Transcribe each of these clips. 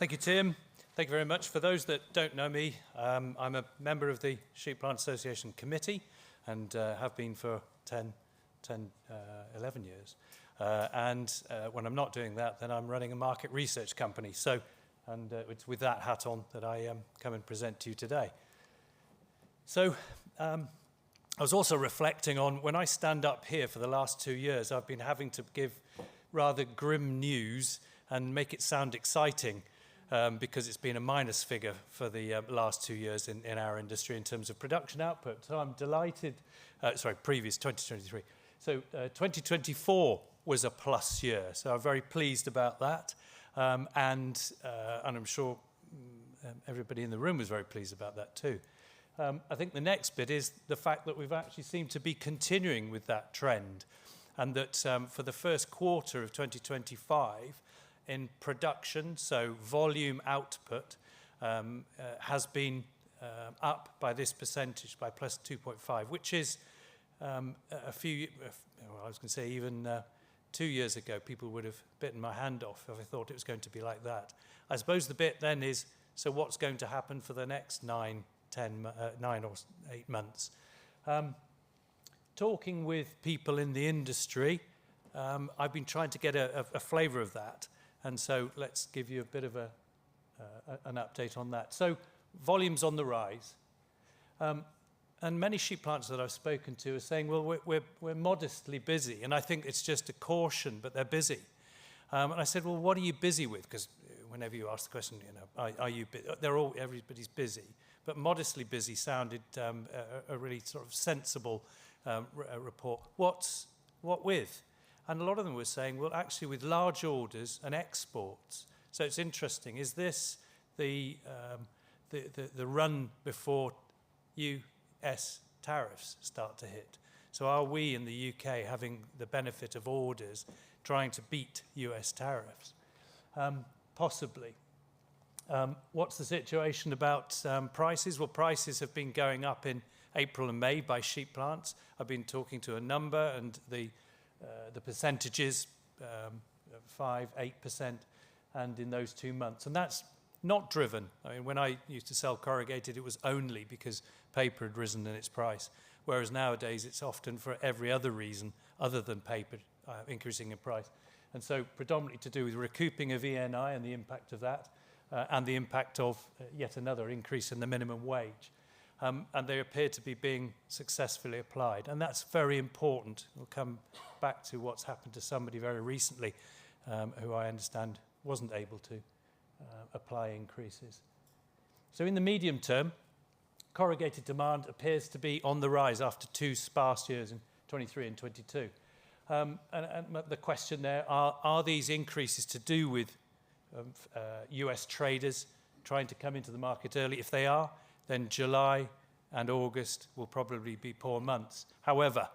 Thank you, Tim. Thank you very much. For those that don't know me, I'm a member of the Sheep Plant Association Committee and have been for 11 years. When I'm not doing that, then I'm running a market research company. It's with that hat on that I come and present to you today. So I was also reflecting on when I stand up here for the last 2 years, I've been having to give rather grim news and make it sound exciting because it's been a minus figure for the last 2 years in our industry in terms of production output. So I'm delighted, previous 2023. So 2024 was a plus year. So I'm very pleased about that. And I'm sure everybody in the room was very pleased about that too. I think the next bit is the fact that we've actually seemed to be continuing with that trend, and that for the first quarter of 2025 in production, so volume output has been up by this percentage, by plus 2.5, which is I was going to say even 2 years ago, people would have bitten my hand off if I thought it was going to be like that. I suppose the bit then is, so what's going to happen for the next 9 or 8 months? Talking with people in the industry, I've been trying to get a flavour of that. And so let's give you a bit of an update on that. So volume's on the rise. And many sheep planters that I've spoken to are saying, well, we're modestly busy. And I think it's just a caution, but they're busy. And I said, well, what are you busy with? Because whenever you ask the question, are you busy? Everybody's busy. But modestly busy sounded a really sort of sensible report. What with? And a lot of them were saying, well, actually with large orders and exports. So it's interesting. Is this the run before US tariffs start to hit? So are we in the UK having the benefit of orders trying to beat US tariffs? Possibly. What's the situation about prices? Well, prices have been going up in April and May by sheep plants. I've been talking to a number, and the percentages, 5-8%, and in those 2 months. And that's not driven. I mean, when I used to sell corrugated, it was only because paper had risen in its price, whereas nowadays it's often for every other reason other than paper increasing in price. And so predominantly to do with recouping of ENI and the impact of that, and the impact of yet another increase in the minimum wage. And they appear to be being successfully applied. And that's very important. We'll come back to what's happened to somebody very recently who I understand wasn't able to apply increases. So in the medium term, corrugated demand appears to be on the rise after 2 sparse years in 23 and 22. And the question there, are these increases to do with US traders trying to come into the market early? If they are, then July and August will probably be poor months. However,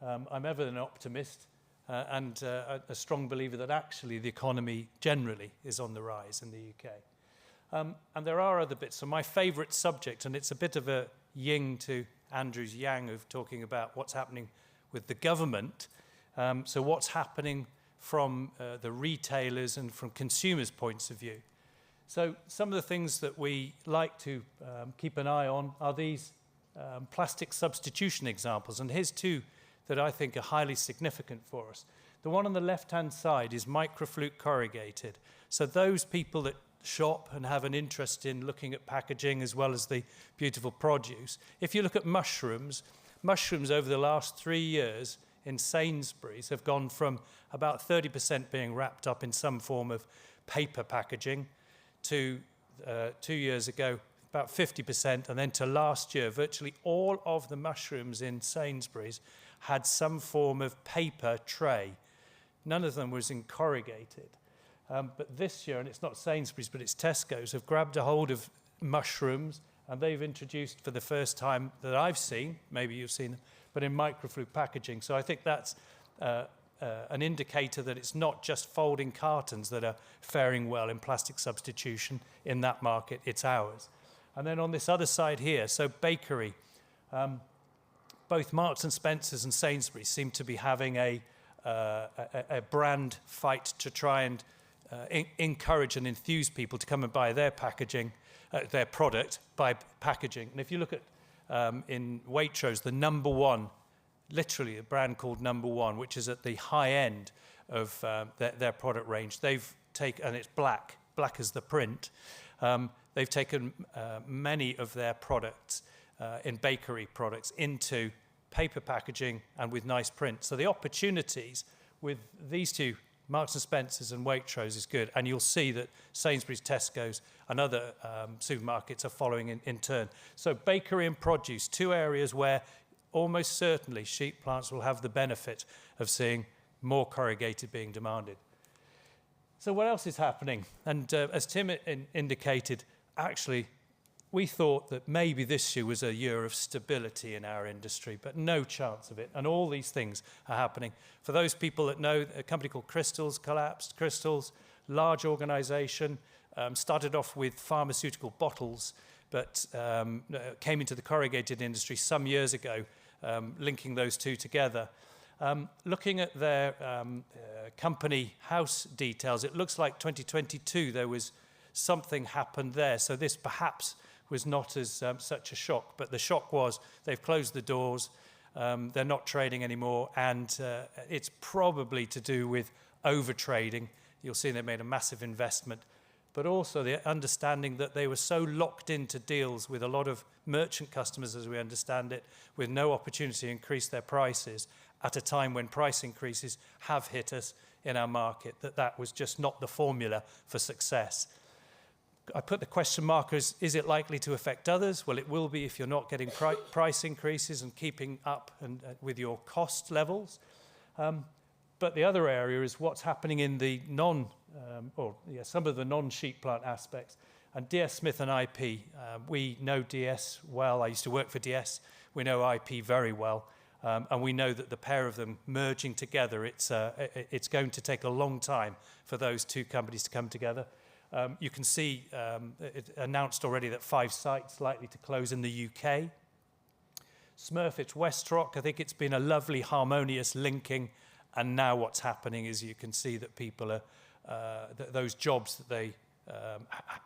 I'm ever an optimist and a strong believer that actually the economy generally is on the rise in the UK. And there are other bits. So my favourite subject, and it's a bit of a yin to Andrew's yang of talking about what's happening with the government. So what's happening from the retailers and from consumers' points of view. So some of the things that we like to keep an eye on are these plastic substitution examples. And here's 2 that I think are highly significant for us. The one on the left-hand side is microflute corrugated. So those people that shop and have an interest in looking at packaging as well as the beautiful produce. If you look at mushrooms over the last 3 years in Sainsbury's have gone from about 30% being wrapped up in some form of paper packaging to 2 years ago, about 50%, and then to last year, virtually all of the mushrooms in Sainsbury's had some form of paper tray. None of them was in corrugated. But this year, and it's not Sainsbury's, but it's Tesco's, have grabbed a hold of mushrooms, and they've introduced for the first time that I've seen, maybe you've seen them, but in microflute packaging. So I think that's an indicator that it's not just folding cartons that are faring well in plastic substitution in that market, it's ours. And then on this other side here, so bakery, both Marks and Spencer's and Sainsbury's seem to be having a brand fight to try and encourage and enthuse people to come and buy their packaging, their product by packaging. And if you look at in Waitrose, the number one, literally a brand called Number One, which is at the high end of their product range, they've taken, and it's black as the print, they've taken many of their products in bakery products into paper packaging and with nice print. So the opportunities with these two, Marks and Spencer's and Waitrose, is good. And you'll see that Sainsbury's, Tesco's and other supermarkets are following in turn. So bakery and produce, two areas where almost certainly sheep plants will have the benefit of seeing more corrugated being demanded. So what else is happening? And as Tim indicated, actually, we thought that maybe this year was a year of stability in our industry, but no chance of it. And all these things are happening. For those people that know, a company called Crystals collapsed. Crystals, large organization, started off with pharmaceutical bottles, but came into the corrugated industry some years ago, linking those two together. Looking at their company house details, it looks like 2022 there was something happened there. So this perhaps was not as such a shock, but the shock was they've closed the doors, they're not trading anymore, and it's probably to do with over-trading. You'll see they made a massive investment, but also the understanding that they were so locked into deals with a lot of merchant customers, as we understand it, with no opportunity to increase their prices at a time when price increases have hit us in our market, that was just not the formula for success. I put the question mark as, is it likely to affect others? Well, it will be if you're not getting price increases and keeping up with your cost levels. But the other area is what's happening in the some of the non-sheep plant aspects. And DS Smith and IP, we know DS well. I used to work for DS. We know IP very well. And we know that the pair of them merging together, it's going to take a long time for those two companies to come together. You can see it announced already that 5 sites likely to close in the UK. Smurfit's Westrock, I think it's been a lovely, harmonious linking. And now what's happening is you can see that people are, those jobs that they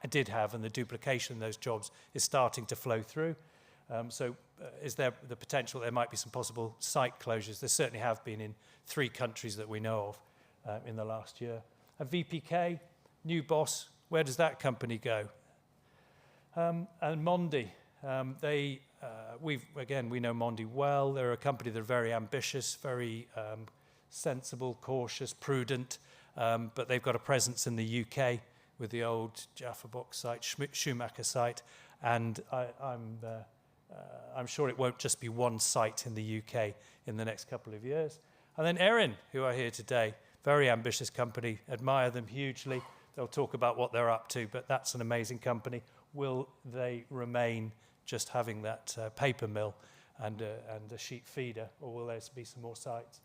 did have and the duplication of those jobs is starting to flow through. So is there the potential there might be some possible site closures? There certainly have been in 3 countries that we know of in the last year. And VPK, new boss, where does that company go? And Mondi, we know Mondi well. They're a company that are very ambitious, very sensible, cautious, prudent, but they've got a presence in the UK with the old Jaffa Box site, Schumacher site, and I'm sure it won't just be one site in the UK in the next couple of years. And then Erin, who are here today, very ambitious company, admire them hugely. They'll talk about what they're up to, but that's an amazing company. Will they remain just having that paper mill and a sheep feeder, or will there be some more sites?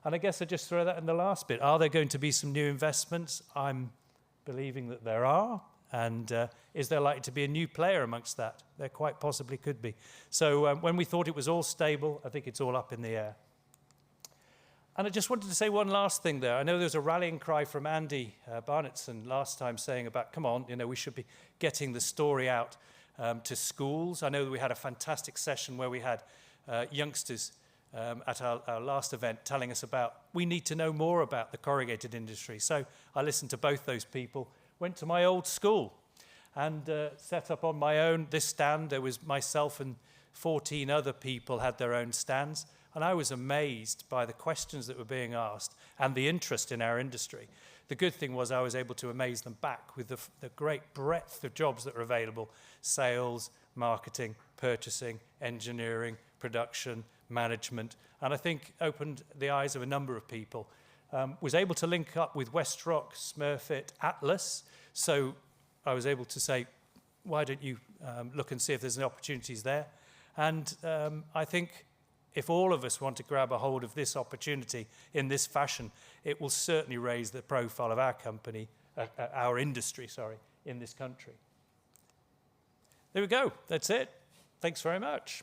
And I guess I just throw that in the last bit. Are there going to be some new investments? I'm believing that there are. And is there likely to be a new player amongst that? There quite possibly could be. So when we thought it was all stable, I think it's all up in the air. And I just wanted to say one last thing there. I know there was a rallying cry from Andy Barnettson last time saying about, come on, we should be getting the story out to schools. I know that we had a fantastic session where we had youngsters at our last event telling us about, we need to know more about the corrugated industry. So I listened to both those people, went to my old school and set up on my own this stand. There was myself and 14 other people had their own stands. And I was amazed by the questions that were being asked and the interest in our industry. The good thing was I was able to amaze them back with the great breadth of jobs that are available: sales, marketing, purchasing, engineering, production, management. And I think opened the eyes of a number of people. Was able to link up with Westrock, Smurfit, Atlas. So I was able to say, why don't you look and see if there's any opportunities there? And I think if all of us want to grab a hold of this opportunity in this fashion, it will certainly raise the profile of our company, our industry, in this country. There we go. That's it. Thanks very much.